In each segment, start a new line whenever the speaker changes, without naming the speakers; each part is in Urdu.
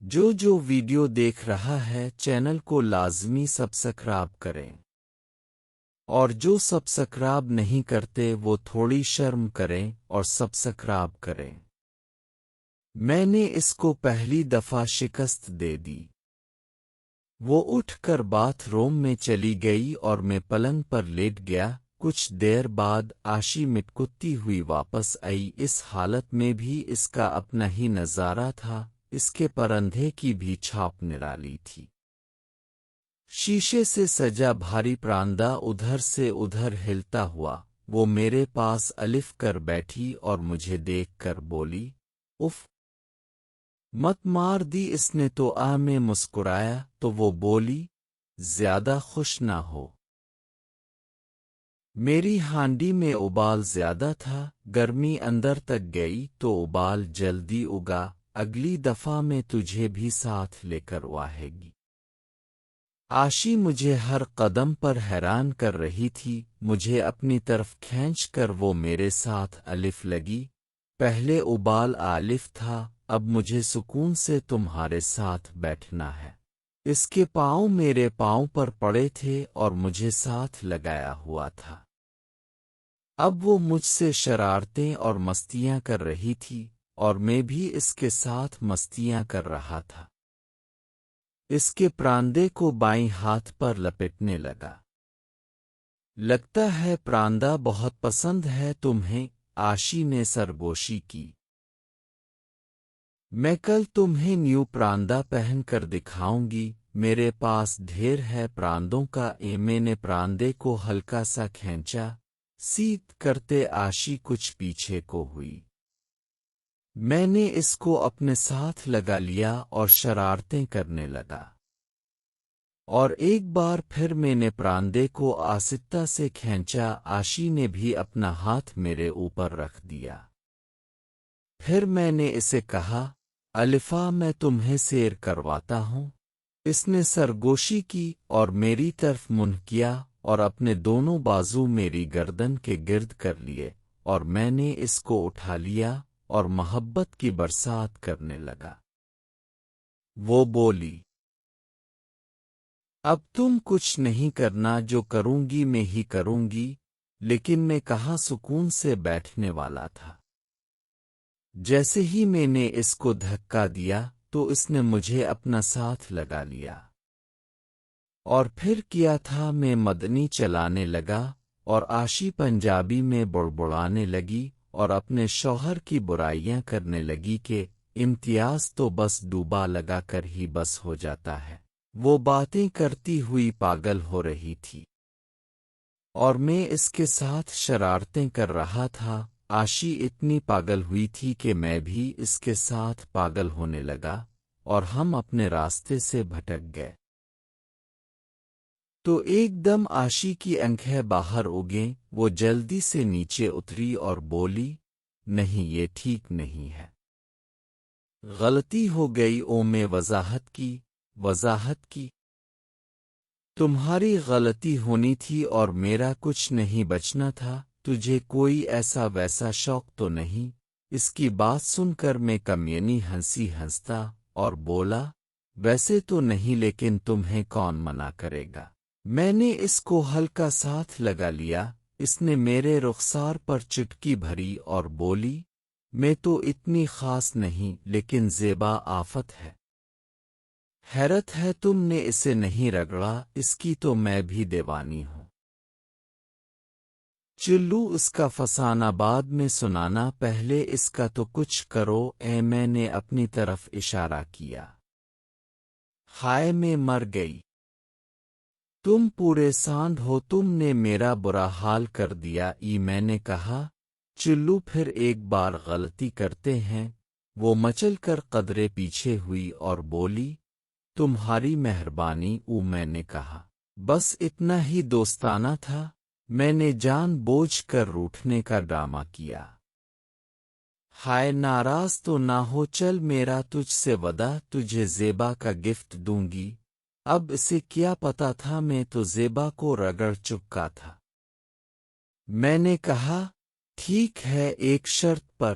جو ویڈیو دیکھ رہا ہے چینل کو لازمی سبسکرائب کریں، اور جو سبسکرائب نہیں کرتے وہ تھوڑی شرم کریں اور سبسکرائب کریں۔ میں نے اس کو پہلی دفعہ شکست دے دی۔ وہ اٹھ کر باتھ روم میں چلی گئی اور میں پلنگ پر لیٹ گیا۔ کچھ دیر بعد آشی مٹکتی ہوئی واپس آئی۔ اس حالت میں بھی اس کا اپنا ہی نظارہ تھا، اس کے پرندے کی بھی چھاپ نرالی تھی۔ شیشے سے سجا بھاری پراندہ ادھر سے ادھر ہلتا ہوا وہ میرے پاس الف کر بیٹھی اور مجھے دیکھ کر بولی، اف مت مار دی۔ اس نے تو میں مسکرایا تو وہ بولی، زیادہ خوش نہ ہو، میری ہانڈی میں ابال زیادہ تھا، گرمی اندر تک گئی تو ابال جلدی اگا، اگلی دفعہ میں تجھے بھی ساتھ لے کر آئے گی۔ آشی مجھے ہر قدم پر حیران کر رہی تھی، مجھے اپنی طرف کھینچ کر وہ میرے ساتھ الف لگی۔ پہلے ابال الف تھا، اب مجھے سکون سے تمہارے ساتھ بیٹھنا ہے۔ اس کے پاؤں میرے پاؤں پر پڑے تھے اور مجھے ساتھ لگایا ہوا تھا۔ اب وہ مجھ سے شرارتیں اور مستیاں کر رہی تھی اور میں بھی اس کے ساتھ مستیاں کر رہا تھا۔ اس کے پراندے کو بائیں ہاتھ پر لپٹنے لگا۔ لگتا ہے پراندہ بہت پسند ہے تمہیں، آشی نے سرگوشی کی۔ میں کل تمہیں نیو پراندہ پہن کر دکھاؤں گی، میرے پاس ڈھیر ہے پراندوں کا۔ میں نے پراندے کو ہلکا سا کھینچا، سیدھ کرتے آشی کچھ پیچھے کو ہوئی۔ میں نے اس کو اپنے ساتھ لگا لیا اور شرارتیں کرنے لگا، اور ایک بار پھر میں نے پراندے کو آہستہ سے کھینچا۔ آشی نے بھی اپنا ہاتھ میرے اوپر رکھ دیا۔ پھر میں نے اسے کہا، الفا میں تمہیں سیر کرواتا ہوں۔ اس نے سرگوشی کی اور میری طرف منہ کیا اور اپنے دونوں بازو میری گردن کے گرد کر لیے، اور میں نے اس کو اٹھا لیا اور محبت کی برسات کرنے لگا۔ وہ بولی، اب تم کچھ نہیں کرنا، جو کروں گی میں ہی کروں گی، لیکن میں کہاں سکون سے بیٹھنے والا تھا۔ جیسے ہی میں نے اس کو دھکا دیا تو اس نے مجھے اپنا ساتھ لگا لیا، اور پھر کیا تھا میں مدنی چلانے لگا اور آشی پنجابی میں بڑبڑانے لگی اور اپنے شوہر کی برائیاں کرنے لگی کہ امتیاز تو بس ڈوبا لگا کر ہی بس ہو جاتا ہے۔ وہ باتیں کرتی ہوئی پاگل ہو رہی تھی اور میں اس کے ساتھ شرارتیں کر رہا تھا۔ آشی اتنی پاگل ہوئی تھی کہ میں بھی اس کے ساتھ پاگل ہونے لگا اور ہم اپنے راستے سے بھٹک گئے۔ تو ایک دم آشی کی آنکھیں باہر اگیں، وہ جلدی سے نیچے اتری اور بولی، نہیں یہ ٹھیک نہیں ہے، غلطی ہو گئی۔ میں وضاحت کی تمہاری غلطی ہونی تھی اور میرا کچھ نہیں بچنا تھا، تجھے کوئی ایسا ویسا شوق تو نہیں۔ اس کی بات سن کر میں کمیونی ہنستا اور بولا، ویسے تو نہیں، لیکن تمہیں کون منع کرے گا۔ میں نے اس کو ہلکا ساتھ لگا لیا، اس نے میرے رخسار پر چٹکی بھری اور بولی، میں تو اتنی خاص نہیں، لیکن زیبا آفت ہے۔ حیرت ہے تم نے اسے نہیں رگڑا، اس کی تو میں بھی دیوانی ہوں۔ چلو اس کا فسانہ بعد میں سنانا، پہلے اس کا تو کچھ کرو۔ میں نے اپنی طرف اشارہ کیا۔ ہائے میں مر گئی، تم پورے سانڈ ہو، تم نے میرا برا حال کر دیا۔ میں نے کہا، چلو پھر ایک بار غلطی کرتے ہیں۔ وہ مچل کر قدرے پیچھے ہوئی اور بولی، تمہاری مہربانی۔ میں نے کہا، بس اتنا ہی دوستانہ تھا، میں نے جان بوجھ کر روٹھنے کا ڈرامہ کیا۔ ہائے ناراض تو نہ ہو، چل میرا تجھ سے وعدہ، تجھے زیبا کا گفٹ دوں گی۔ اب اسے کیا پتا تھا، میں تو زیبا کو رگڑ چکا تھا۔ میں نے کہا، ٹھیک ہے، ایک شرط پر۔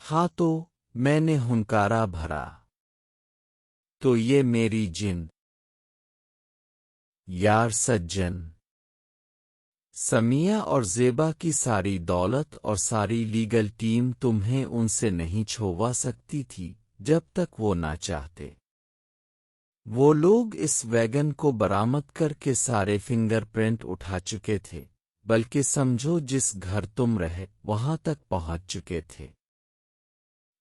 ہاں تو میں نے ہنکارا بھرا، تو یہ میری جن یار سجن سمیہ اور زیبا کی ساری دولت اور ساری لیگل ٹیم تمہیں ان سے نہیں چھوڑوا سکتی تھی جب تک وہ نہ چاہتے۔ وہ لوگ اس ویگن کو برآمد کر کے سارے فنگر پرنٹ اٹھا چکے تھے، بلکہ سمجھو جس گھر تم رہے وہاں تک پہنچ چکے تھے۔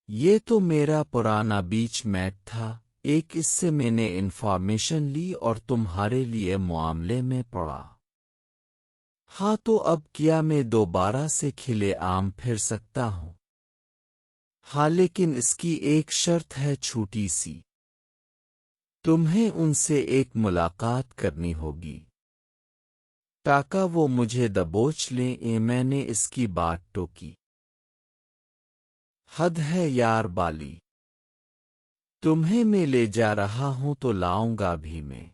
یہ تو میرا پرانا بیچ میٹ تھا، ایک اس سے میں نے انفارمیشن لی اور تمہارے لیے معاملے میں پڑا۔ ہاں تو اب کیا میں دوبارہ سے کھلے عام پھر سکتا ہوں؟ ہاں لیکن اس کی ایک شرط ہے چھوٹی سی، تمہیں ان سے ایک ملاقات کرنی ہوگی تاکہ وہ مجھے دبوچ لیں۔ میں نے اس کی بات ٹوکی۔ حد ہے یار بالی، تمہیں میں لے جا رہا ہوں تو لاؤں گا بھی میں۔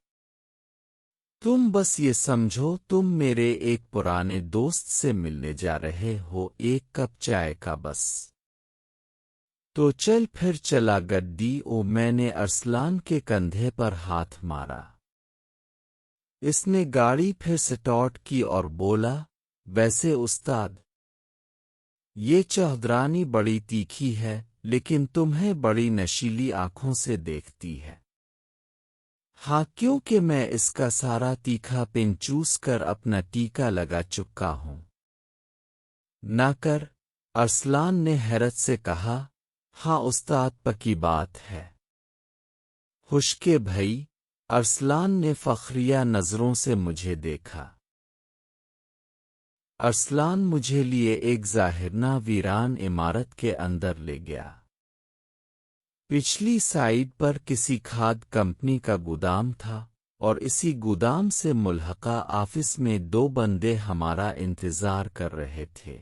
تم بس یہ سمجھو تم میرے ایک پرانے دوست سے ملنے جا رہے ہو، ایک کپ چائے کا بس۔ تو چل پھر چلا گڈی۔ میں نے ارسلان کے کندھے پر ہاتھ مارا۔ اس نے گاڑی پھر سٹارٹ کی اور بولا، ویسے استاد، یہ چہدرانی بڑی تیکھی ہے لیکن تمہیں بڑی نشیلی آنکھوں سے دیکھتی ہے۔ ہاں کیونکہ میں اس کا سارا تیکھا پن چوس کر اپنا ٹیکا لگا چکا ہوں۔ نہ کر، ارسلان نے حیرت سے کہا۔ ہاں استاد پکی بات ہے۔ ہوش کے بھائی، ارسلان نے فخریہ نظروں سے مجھے دیکھا۔ ارسلان مجھے لیے ایک ظاہرنہ ویران عمارت کے اندر لے گیا۔ پچھلی سائیڈ پر کسی کھاد کمپنی کا گودام تھا اور اسی گودام سے ملحقہ آفس میں دو بندے ہمارا انتظار کر رہے تھے۔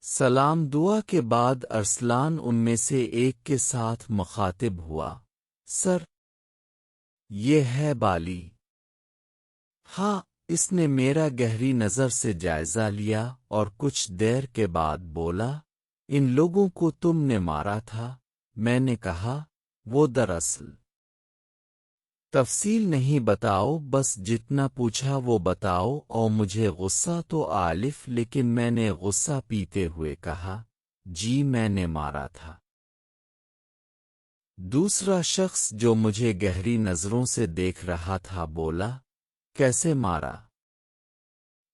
سلام دعا کے بعد ارسلان ان میں سے ایک کے ساتھ مخاطب ہوا، سر، یہ ہے بالی۔ ہاں، اس نے میرا گہری نظر سے جائزہ لیا اور کچھ دیر کے بعد بولا، ان لوگوں کو تم نے مارا تھا؟ میں نے کہا، وہ دراصل تفصیل نہیں بتاؤ، بس جتنا پوچھا وہ بتاؤ۔ اور مجھے غصہ تو آلف، لیکن میں نے غصہ پیتے ہوئے کہا، جی میں نے مارا تھا۔ دوسرا شخص جو مجھے گہری نظروں سے دیکھ رہا تھا بولا، کیسے مارا؟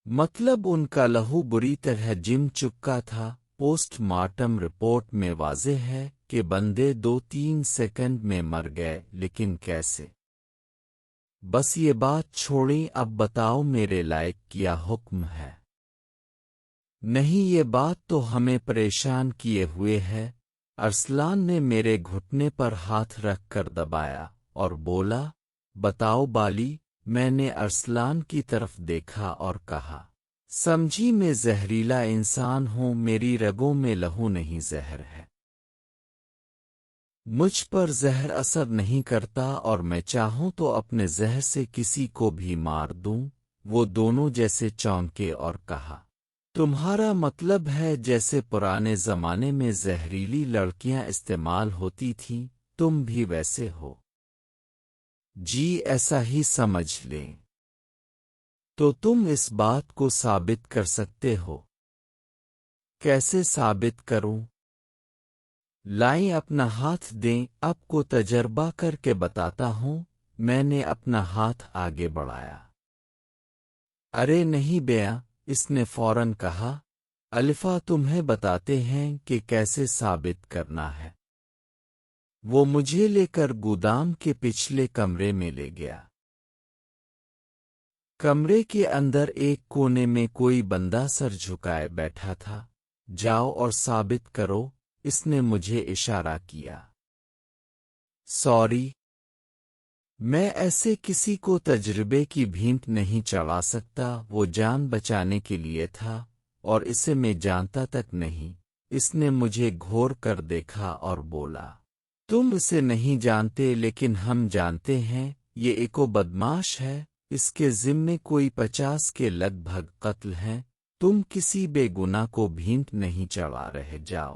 مطلب ان کا لہو بری طرح جم چکا تھا۔ پوسٹ مارٹم رپورٹ میں واضح ہے کہ بندے 2-3 سیکنڈ میں مر گئے، لیکن کیسے؟ بس یہ بات چھوڑیں، اب بتاؤ میرے لائق کیا حکم ہے؟ نہیں، یہ بات تو ہمیں پریشان کیے ہوئے ہے۔ ارسلان نے میرے گھٹنے پر ہاتھ رکھ کر دبایا اور بولا، بتاؤ بالی۔ میں نے ارسلان کی طرف دیکھا اور کہا، سمجھی میں زہریلا انسان ہوں، میری رگوں میں لہو نہیں زہر ہے۔ مجھ پر زہر اثر نہیں کرتا اور میں چاہوں تو اپنے زہر سے کسی کو بھی مار دوں۔ وہ دونوں جیسے چونکے اور کہا، تمہارا مطلب ہے جیسے پرانے زمانے میں زہریلی لڑکیاں استعمال ہوتی تھیں، تم بھی ویسے ہو؟ جی ایسا ہی سمجھ لیں۔ تو تم اس بات کو ثابت کر سکتے ہو؟ کیسے ثابت کروں؟ لائیں اپنا ہاتھ دیں، آپ کو تجربہ کر کے بتاتا ہوں۔ میں نے اپنا ہاتھ آگے بڑھایا۔ ارے نہیں بیاں، اس نے فوراً کہا، الفا تمہیں بتاتے ہیں کہ کیسے ثابت کرنا ہے۔ وہ مجھے لے کر گودام کے پچھلے کمرے میں لے گیا۔ کمرے کے اندر ایک کونے میں کوئی بندہ سر جھکائے بیٹھا تھا۔ جاؤ اور ثابت کرو، اس نے مجھے اشارہ کیا۔ سوری، میں ایسے کسی کو تجربے کی بھینٹ نہیں چڑھا سکتا۔ وہ جان بچانے کے لیے تھا اور اسے میں جانتا تک نہیں۔ اس نے مجھے گھور کر دیکھا اور بولا، تم اسے نہیں جانتے لیکن ہم جانتے ہیں، یہ ایکو بدماش ہے، اس کے ذمے کوئی 50 کے لگ بھگ قتل ہیں، تم کسی بے گناہ کو بھینٹ نہیں چڑھا رہے، جاؤ۔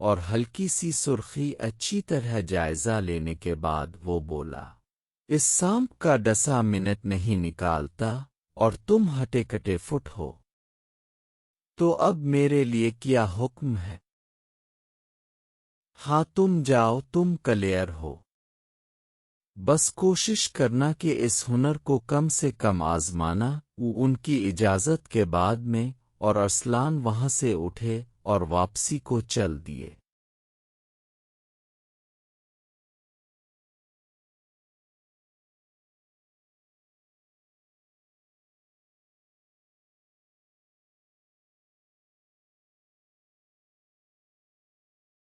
اور ہلکی سی سرخی اچھی طرح جائزہ لینے کے بعد وہ بولا، اس سانپ کا 10 منٹ نہیں نکالتا اور تم ہٹے کٹے فٹ ہو، تو اب میرے لیے کیا حکم ہے؟ ہاں تم جاؤ، تم کلیئر ہو، بس کوشش کرنا کہ اس ہنر کو کم سے کم آزمانا۔ وہ ان کی اجازت کے بعد میں اور ارسلان وہاں سے اٹھے اور واپسی کو چل دیے۔